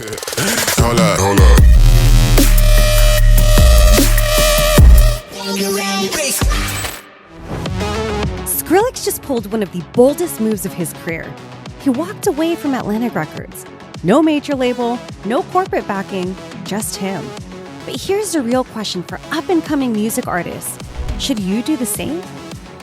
Hold up, hold up. Skrillex just pulled one of the boldest moves of his career. He walked away from Atlantic Records. No major label, no corporate backing, just him. But here's the real question for up-and-coming music artists. Should you do the same?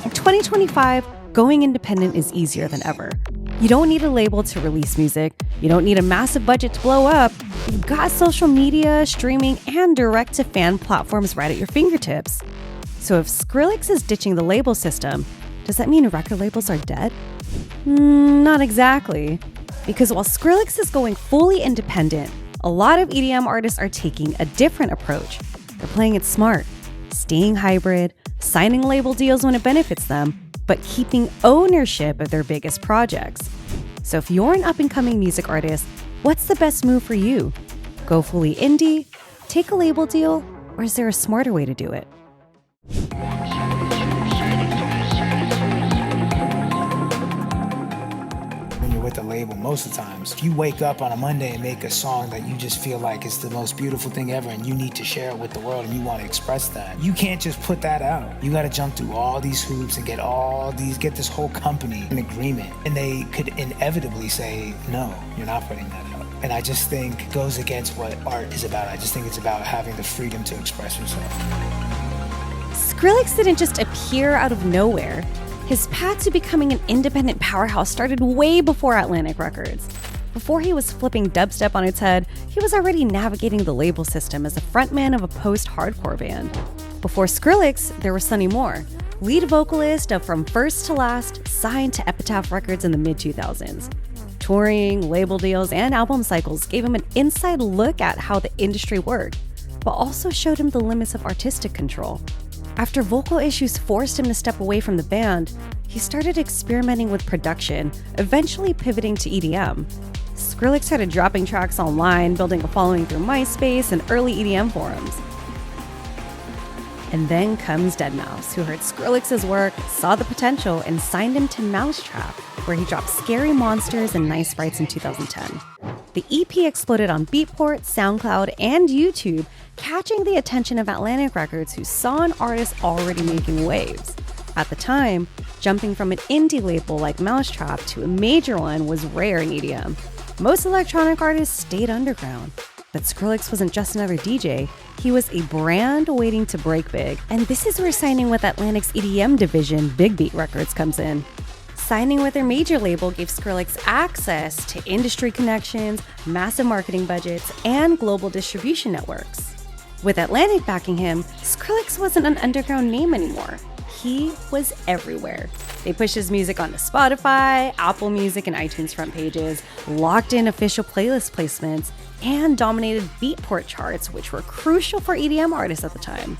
In 2025, going independent is easier than ever. You don't need a label to release music. You don't need a massive budget to blow up. You've got social media, streaming, and direct-to-fan platforms right at your fingertips. So if Skrillex is ditching the label system, does that mean record labels are dead? Not exactly. Because while Skrillex is going fully independent, a lot of EDM artists are taking a different approach. They're playing it smart, staying hybrid, signing label deals when it benefits them, but keeping ownership of their biggest projects. So if you're an up-and-coming music artist, what's the best move for you? Go fully indie, take a label deal, or is there a smarter way to do it? With a label, most of the times, if you wake up on a Monday and make a song that you just feel like is the most beautiful thing ever and you need to share it with the world and you want to express that, you can't just put that out. You got to jump through all these hoops and get this whole company in agreement, and they could inevitably say, no, you're not putting that out. And I just think it goes against what art is about. I just think it's about having the freedom to express yourself. Skrillex didn't just appear out of nowhere. His path to becoming an independent powerhouse started way before Atlantic Records. Before he was flipping dubstep on its head, he was already navigating the label system as a frontman of a post-hardcore band. Before Skrillex, there was Sonny Moore, lead vocalist of From First to Last, signed to Epitaph Records in the mid-2000s. Touring, label deals, and album cycles gave him an inside look at how the industry worked, but also showed him the limits of artistic control. After vocal issues forced him to step away from the band, he started experimenting with production, eventually pivoting to EDM. Skrillex started dropping tracks online, building a following through MySpace and early EDM forums. And then comes Deadmau5, who heard Skrillex's work, saw the potential, and signed him to Mau5trap, where he dropped Scary Monsters and Nice Sprites in 2010. The EP exploded on Beatport, SoundCloud, and YouTube, catching the attention of Atlantic Records, who saw an artist already making waves. At the time, jumping from an indie label like Mau5trap to a major one was rare in EDM. Most electronic artists stayed underground. But Skrillex wasn't just another DJ, he was a brand waiting to break big. And this is where signing with Atlantic's EDM division, Big Beat Records, comes in. Signing with their major label gave Skrillex access to industry connections, massive marketing budgets, and global distribution networks. With Atlantic backing him, Skrillex wasn't an underground name anymore. He was everywhere. They pushed his music onto Spotify, Apple Music, and iTunes front pages, locked in official playlist placements, and dominated Beatport charts, which were crucial for EDM artists at the time.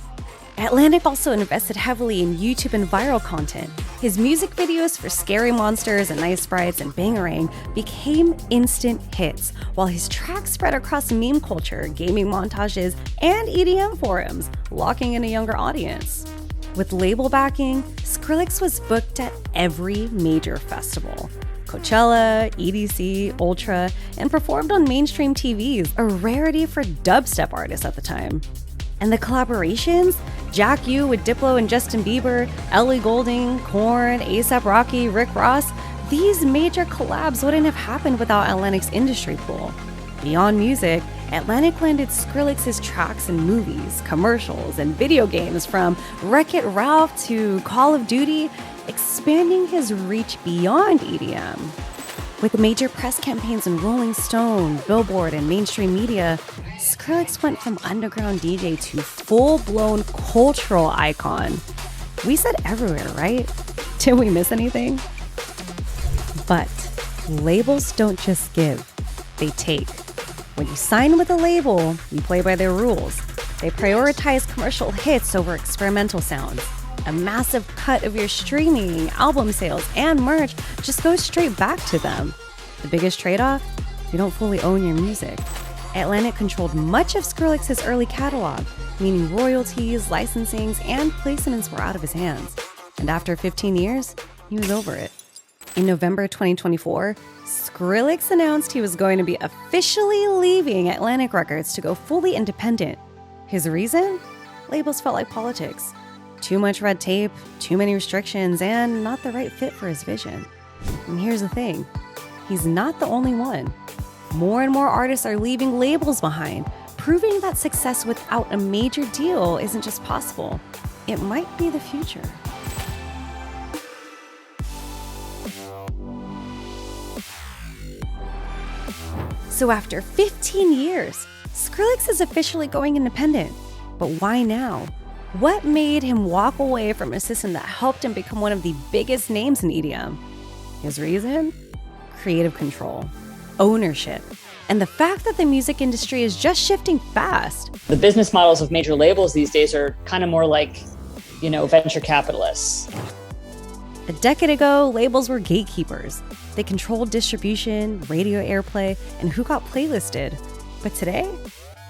Atlantic also invested heavily in YouTube and viral content. His music videos for Scary Monsters and Nice Sprites and Bangarang became instant hits, while his tracks spread across meme culture, gaming montages, and EDM forums, locking in a younger audience. With label backing, Skrillex was booked at every major festival. Coachella, EDC, OWSLA, and performed on mainstream TVs, a rarity for dubstep artists at the time. And the collaborations? Jack U with Diplo and Justin Bieber, Ellie Goulding, Korn, A$AP Rocky, Rick Ross. These major collabs wouldn't have happened without Atlantic's industry pool. Beyond music, Atlantic landed Skrillex's tracks in movies, commercials, and video games, from Wreck-It Ralph to Call of Duty, expanding his reach beyond EDM. With major press campaigns in Rolling Stone, Billboard, and mainstream media, Skrillex went from underground DJ to full-blown cultural icon. We said everywhere, right? Did we miss anything? But labels don't just give, they take. When you sign with a label, you play by their rules. They prioritize commercial hits over experimental sounds. A massive cut of your streaming, album sales, and merch just goes straight back to them. The biggest trade-off? You don't fully own your music. Atlantic controlled much of Skrillex's early catalog, meaning royalties, licensings, and placements were out of his hands. And after 15 years, he was over it. In November 2024, Skrillex announced he was going to be officially leaving Atlantic Records to go fully independent. His reason? Labels felt like politics. Too much red tape, too many restrictions, and not the right fit for his vision. And here's the thing, he's not the only one. More and more artists are leaving labels behind, proving that success without a major deal isn't just possible. It might be the future. So after 15 years, Skrillex is officially going independent. But why now? What made him walk away from a system that helped him become one of the biggest names in EDM? His reason? Creative control, ownership, and the fact that the music industry is just shifting fast. The business models of major labels these days are kind of more like, venture capitalists. A decade ago, labels were gatekeepers. They controlled distribution, radio airplay, and who got playlisted. But today,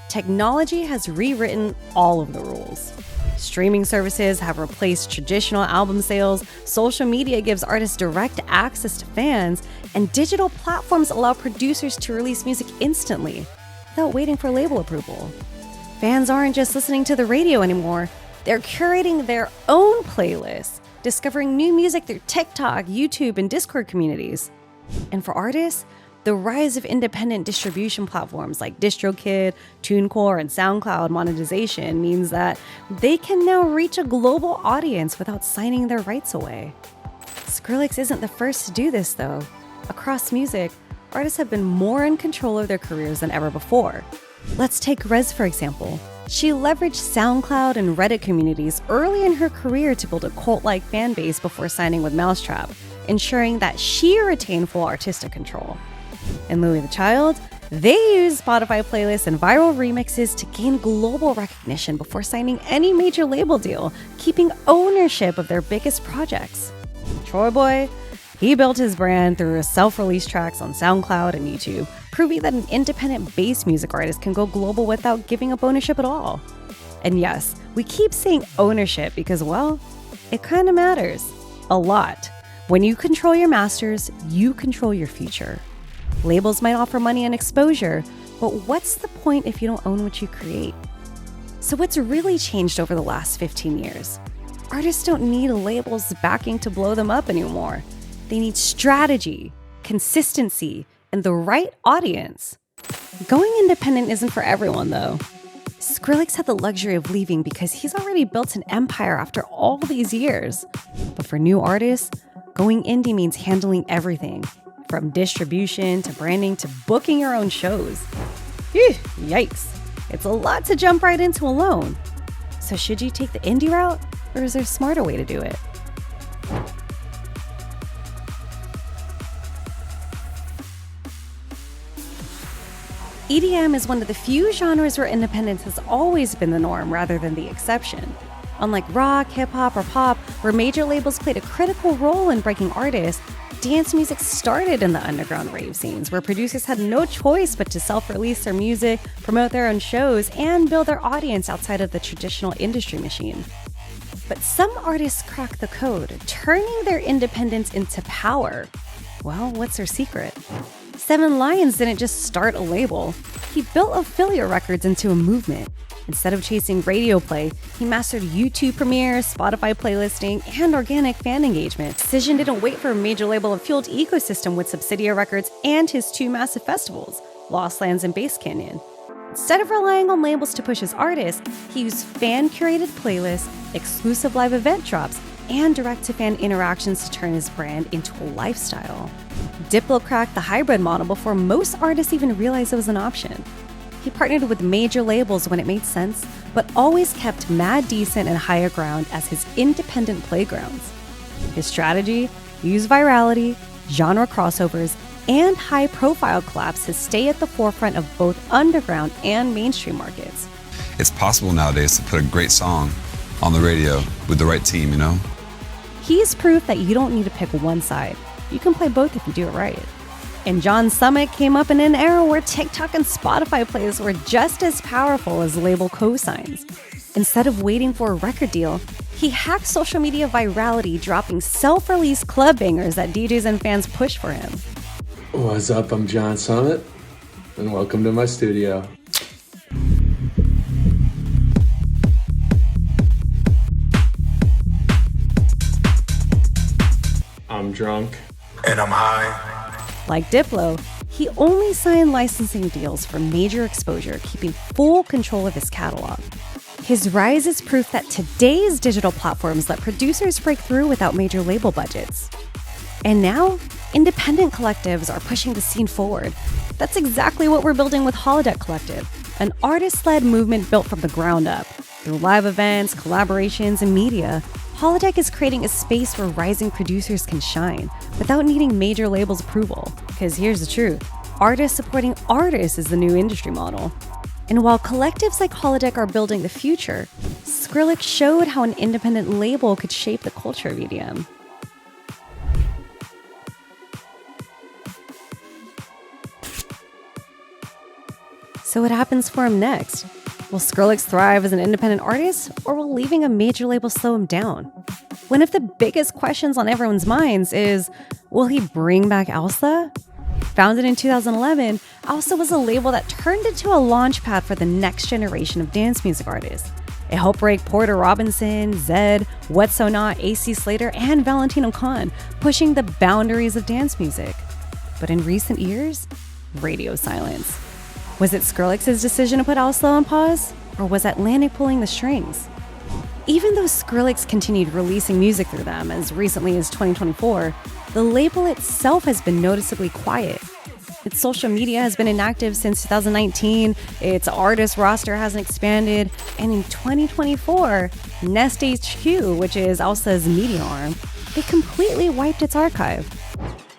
technology has rewritten all of the rules. Streaming services have replaced traditional album sales, social media gives artists direct access to fans, and digital platforms allow producers to release music instantly without waiting for label approval. Fans aren't just listening to the radio anymore, they're curating their own playlists, discovering new music through TikTok, YouTube, and Discord communities. And for artists, the rise of independent distribution platforms like DistroKid, TuneCore, and SoundCloud monetization means that they can now reach a global audience without signing their rights away. Skrillex isn't the first to do this, though. Across music, artists have been more in control of their careers than ever before. Let's take Rez, for example. She leveraged SoundCloud and Reddit communities early in her career to build a cult-like fan base before signing with Mau5trap, ensuring that she retained full artistic control. And Louis the Child, they used Spotify playlists and viral remixes to gain global recognition before signing any major label deal, keeping ownership of their biggest projects. Troy Boy, he built his brand through his self-released tracks on SoundCloud and YouTube, proving that an independent bass music artist can go global without giving up ownership at all. And yes, we keep saying ownership because, well, it kind of matters. A lot. When you control your masters, you control your future. Labels might offer money and exposure, but what's the point if you don't own what you create? So what's really changed over the last 15 years? Artists don't need labels backing to blow them up anymore. They need strategy, consistency, and the right audience. Going independent isn't for everyone, though. Skrillex had the luxury of leaving because he's already built an empire after all these years. But for new artists, going indie means handling everything, from distribution to branding to booking your own shows. Yikes. It's a lot to jump right into alone. So should you take the indie route, or is there a smarter way to do it? EDM is one of the few genres where independence has always been the norm rather than the exception. Unlike rock, hip-hop, or pop, where major labels played a critical role in breaking artists, dance music started in the underground rave scenes, where producers had no choice but to self-release their music, promote their own shows, and build their audience outside of the traditional industry machine. But some artists crack the code, turning their independence into power. Well, what's their secret? 7 Lions didn't just start a label. He built affiliate records into a movement. Instead of chasing radio play, he mastered YouTube premieres, Spotify playlisting, and organic fan engagement. Excision didn't wait for a major label and fueled ecosystem with Subsidia Records and his 2 massive festivals, Lost Lands and Bass Canyon. Instead of relying on labels to push his artists, he used fan-curated playlists, exclusive live event drops, and direct-to-fan interactions to turn his brand into a lifestyle. Diplo cracked the hybrid model before most artists even realized it was an option. He partnered with major labels when it made sense, but always kept Mad Decent and Higher Ground as his independent playgrounds. His strategy? Use virality, genre crossovers, and high-profile collabs to stay at the forefront of both underground and mainstream markets. It's possible nowadays to put a great song on the radio with the right team, He's proof that you don't need to pick one side. You can play both if you do it right. And John Summit came up in an era where TikTok and Spotify plays were just as powerful as label cosigns. Instead of waiting for a record deal, He hacked social media virality, dropping self-released club bangers that DJs and fans push for him. What's up? I'm John Summit, and welcome to my studio. I'm drunk. And I'm high. Like Diplo, he only signed licensing deals for major exposure, keeping full control of his catalog. His rise is proof that today's digital platforms let producers break through without major label budgets. And now, independent collectives are pushing the scene forward. That's exactly what we're building with Hollowdeck Collective, an artist-led movement built from the ground up. Through live events, collaborations, and media, Hollowdeck is creating a space where rising producers can shine without needing major labels' approval. Because here's the truth, artists supporting artists is the new industry model. And while collectives like Hollowdeck are building the future, Skrillex showed how an independent label could shape the culture of EDM. So what happens for him next? Will Skrillex thrive as an independent artist, or will leaving a major label slow him down? One of the biggest questions on everyone's minds is, will he bring back OWSLA? Founded in 2011, OWSLA was a label that turned into a launchpad for the next generation of dance music artists. It helped break Porter Robinson, Zedd, What So Not, AC Slater, and Valentino Khan, pushing the boundaries of dance music. But in recent years, radio silence. Was it Skrillex's decision to put OWSLA on pause, or was Atlantic pulling the strings? Even though Skrillex continued releasing music through them as recently as 2024, the label itself has been noticeably quiet. Its social media has been inactive since 2019, its artist roster hasn't expanded, and in 2024, Nest HQ, which is OWSLA's media arm, they completely wiped its archive.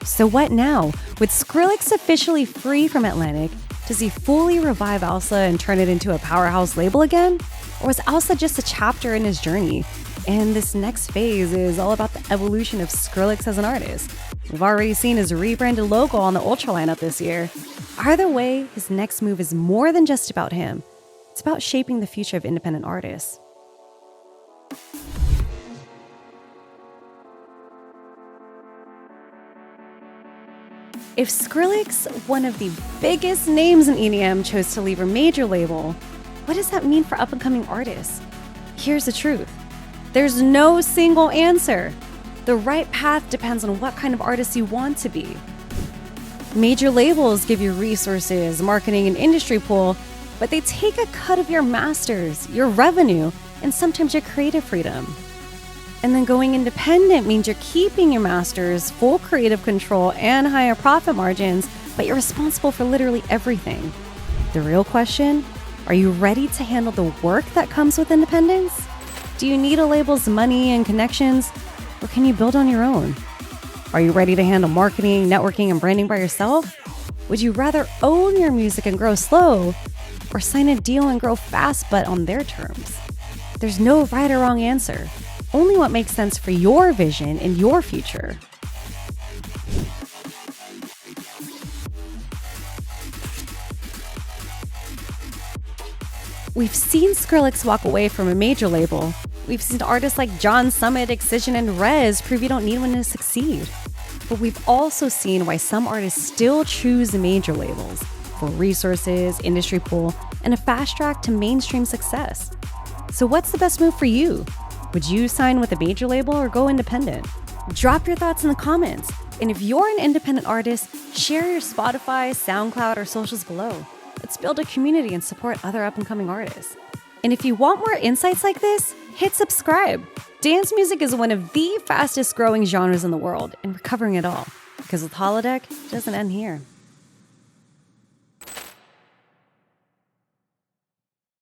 So what now? With Skrillex officially free from Atlantic, does he fully revive OWSLA and turn it into a powerhouse label again? Or was OWSLA just a chapter in his journey? And this next phase is all about the evolution of Skrillex as an artist. We've already seen his rebranded logo on the OWSLA lineup this year. Either way, his next move is more than just about him. It's about shaping the future of independent artists. If Skrillex, one of the biggest names in EDM, chose to leave a major label, what does that mean for up-and-coming artists? Here's the truth. There's no single answer. The right path depends on what kind of artist you want to be. Major labels give you resources, marketing, and industry pull, but they take a cut of your masters, your revenue, and sometimes your creative freedom. And then going independent means you're keeping your masters, full creative control, and higher profit margins, but you're responsible for literally everything. The real question, are you ready to handle the work that comes with independence? Do you need a label's money and connections, or can you build on your own? Are you ready to handle marketing, networking, and branding by yourself? Would you rather own your music and grow slow, or sign a deal and grow fast but on their terms? There's no right or wrong answer. Only what makes sense for your vision and your future. We've seen Skrillex walk away from a major label. We've seen artists like John Summit, Excision, and Rez prove you don't need one to succeed. But we've also seen why some artists still choose major labels for resources, industry pull, and a fast track to mainstream success. So what's the best move for you? Would you sign with a major label or go independent? Drop your thoughts in the comments. And if you're an independent artist, share your Spotify, SoundCloud, or socials below. Let's build a community and support other up-and-coming artists. And if you want more insights like this, hit subscribe. Dance music is one of the fastest growing genres in the world, and we're covering it all. Because with Hollowdeck, it doesn't end here.